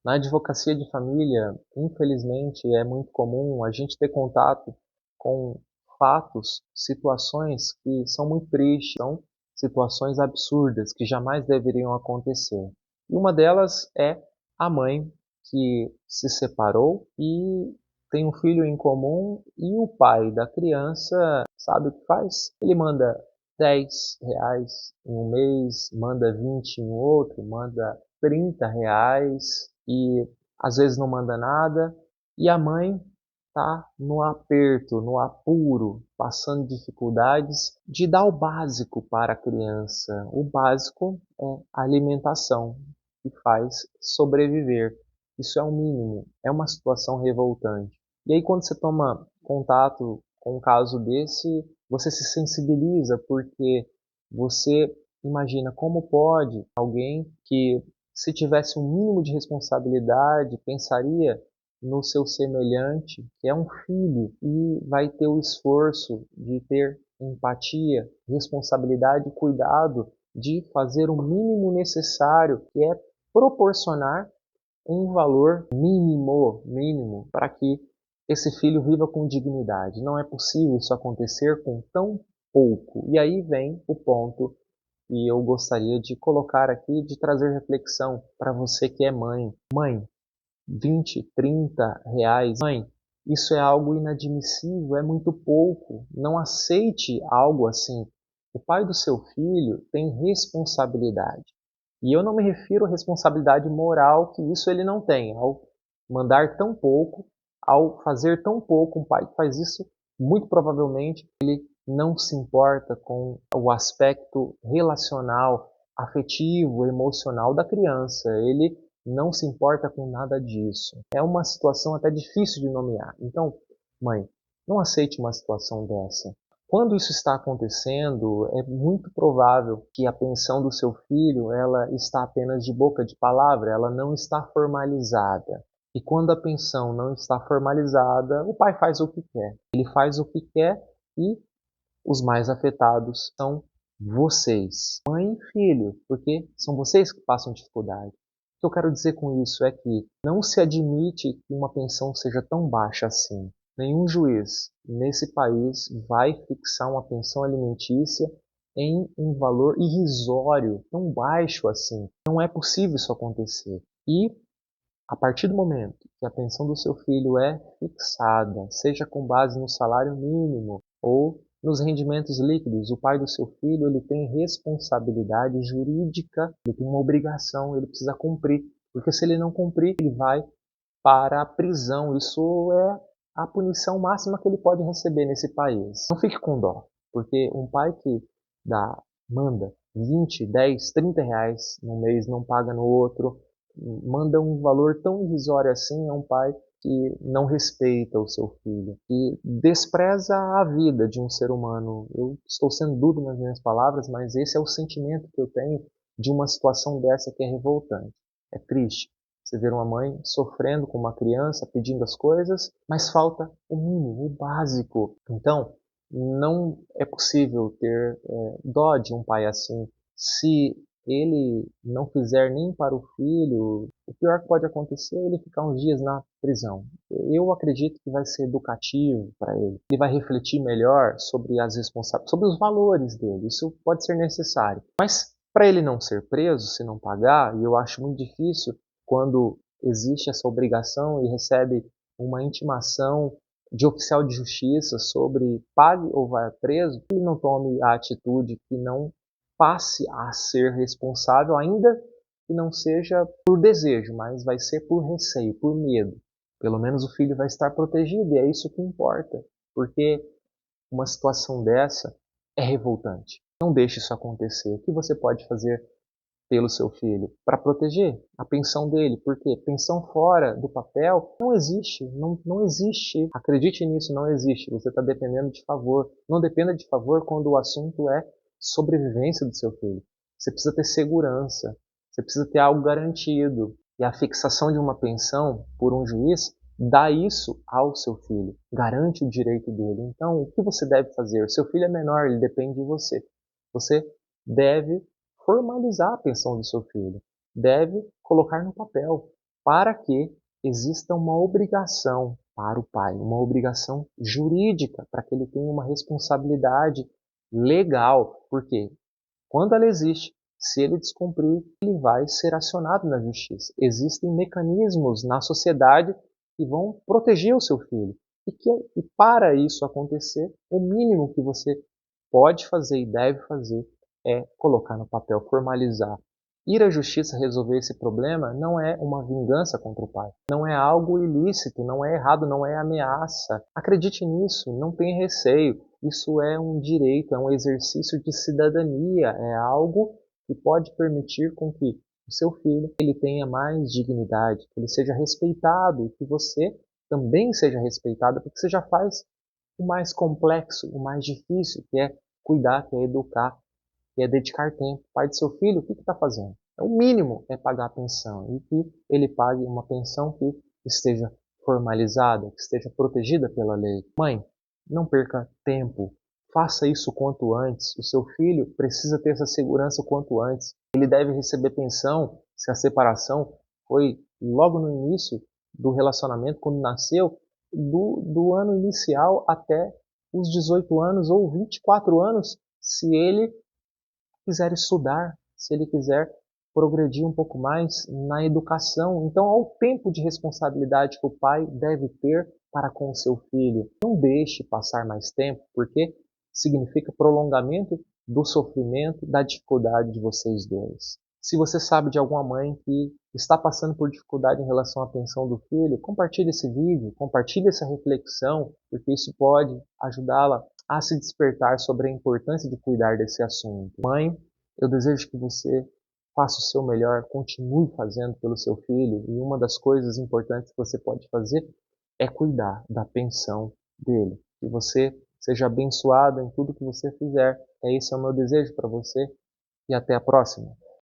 Na advocacia de família, infelizmente, é muito comum a gente ter contato com fatos, situações que são muito tristes, são situações absurdas que jamais deveriam acontecer. E uma delas é a mãe que se separou e tem um filho em comum e o pai da criança sabe o que faz? Ele manda R$ 10 em um mês, manda 20 em outro, manda R$ 30 e às vezes não manda nada, e a mãe tá no aperto, no apuro, passando dificuldades de dar o básico para a criança. O básico é a alimentação, que faz sobreviver. Isso é o mínimo, é uma situação revoltante. E aí quando você toma contato com um caso desse, você se sensibiliza porque você imagina como pode alguém que, se tivesse um mínimo de responsabilidade, pensaria no seu semelhante, que é um filho, e vai ter o esforço de ter empatia, responsabilidade e cuidado de fazer o mínimo necessário, que é proporcionar um valor mínimo, para que esse filho viva com dignidade. Não é possível isso acontecer com tão pouco. E aí vem o ponto que eu gostaria de colocar aqui, de trazer reflexão para você que é mãe. Mãe, 20, R$ 30. Mãe, isso é algo inadmissível, é muito pouco. Não aceite algo assim. O pai do seu filho tem responsabilidade. E eu não me refiro à responsabilidade moral, que isso ele não tem. Ao mandar tão pouco, ao fazer tão pouco, um pai que faz isso, muito provavelmente ele não se importa com o aspecto relacional, afetivo, emocional da criança. Ele não se importa com nada disso. É uma situação até difícil de nomear. Então, mãe, não aceite uma situação dessa. Quando isso está acontecendo, é muito provável que a pensão do seu filho ela está apenas de boca de palavra, ela não está formalizada. E quando a pensão não está formalizada, o pai faz o que quer. Ele faz o que quer e os mais afetados são vocês, mãe e filho, porque são vocês que passam dificuldade. O que eu quero dizer com isso é que não se admite que uma pensão seja tão baixa assim. Nenhum juiz nesse país vai fixar uma pensão alimentícia em um valor irrisório, tão baixo assim. Não é possível isso acontecer. E a partir do momento que a pensão do seu filho é fixada, seja com base no salário mínimo ou nos rendimentos líquidos, o pai do seu filho ele tem responsabilidade jurídica, ele tem uma obrigação, ele precisa cumprir, porque se ele não cumprir, ele vai para a prisão. Isso é a punição máxima que ele pode receber nesse país. Não fique com dó, porque um pai que manda 20, 10, R$ 30 no mês, não paga no outro, manda um valor tão irrisório assim, é um pai que não respeita o seu filho, que despreza a vida de um ser humano. Eu estou sendo duro nas minhas palavras, mas esse é o sentimento que eu tenho de uma situação dessa que é revoltante. É triste você ver uma mãe sofrendo com uma criança, pedindo as coisas, mas falta o mínimo, o básico. Então, não é possível ter dó de um pai assim. Se ele não fizer nem para o filho, o pior que pode acontecer é ele ficar uns dias na prisão. Eu acredito que vai ser educativo para ele. Ele vai refletir melhor sobre as responsabilidades, sobre os valores dele. Isso pode ser necessário. Mas para ele não ser preso se não pagar, e eu acho muito difícil quando existe essa obrigação e recebe uma intimação de oficial de justiça sobre pague ou vá preso, ele não tome a atitude que não passe a ser responsável, ainda que não seja por desejo, mas vai ser por receio, por medo. Pelo menos o filho vai estar protegido e é isso que importa, porque uma situação dessa é revoltante. Não deixe isso acontecer. O que você pode fazer pelo seu filho para proteger a pensão dele? Porque pensão fora do papel não existe, não existe. Acredite nisso, não existe. Você está dependendo de favor. Não dependa de favor quando o assunto é sobrevivência do seu filho. Você precisa ter segurança, você precisa ter algo garantido. E a fixação de uma pensão por um juiz dá isso ao seu filho, garante o direito dele. Então, o que você deve fazer? O seu filho é menor, ele depende de você. Você deve formalizar a pensão do seu filho, deve colocar no papel. para que exista uma obrigação para o pai, uma obrigação jurídica, para que ele tenha uma responsabilidade legal, porque quando ela existe, se ele descumprir, ele vai ser acionado na justiça. Existem mecanismos na sociedade que vão proteger o seu filho. E para isso acontecer, o mínimo que você pode fazer e deve fazer é colocar no papel, formalizar. Ir à justiça resolver esse problema não é uma vingança contra o pai. Não é algo ilícito, não é errado, não é ameaça. Acredite nisso, não tenha receio. Isso é um direito, é um exercício de cidadania, é algo que pode permitir com que o seu filho ele tenha mais dignidade, que ele seja respeitado e que você também seja respeitada, porque você já faz o mais complexo, o mais difícil, que é cuidar, que é educar, que é dedicar tempo. O pai do seu filho, o que está fazendo? O mínimo é pagar a pensão e que ele pague uma pensão que esteja formalizada, que esteja protegida pela lei. Mãe, não perca tempo. Faça isso o quanto antes. O seu filho precisa ter essa segurança o quanto antes. Ele deve receber pensão se a separação foi logo no início do relacionamento, quando nasceu, do ano inicial até os 18 anos ou 24 anos, se ele quiser estudar, se ele quiser progredir um pouco mais na educação. Então, há o tempo de responsabilidade que o pai deve ter para com o seu filho. Não deixe passar mais tempo, porque significa prolongamento do sofrimento, da dificuldade de vocês dois. Se você sabe de alguma mãe que está passando por dificuldade em relação à pensão do filho, compartilhe esse vídeo, compartilhe essa reflexão, porque isso pode ajudá-la a se despertar sobre a importância de cuidar desse assunto. Mãe, eu desejo que você faça o seu melhor, continue fazendo pelo seu filho, e uma das coisas importantes que você pode fazer é cuidar da pensão dele. Que você seja abençoado em tudo que você fizer. Esse é o meu desejo para você e até a próxima.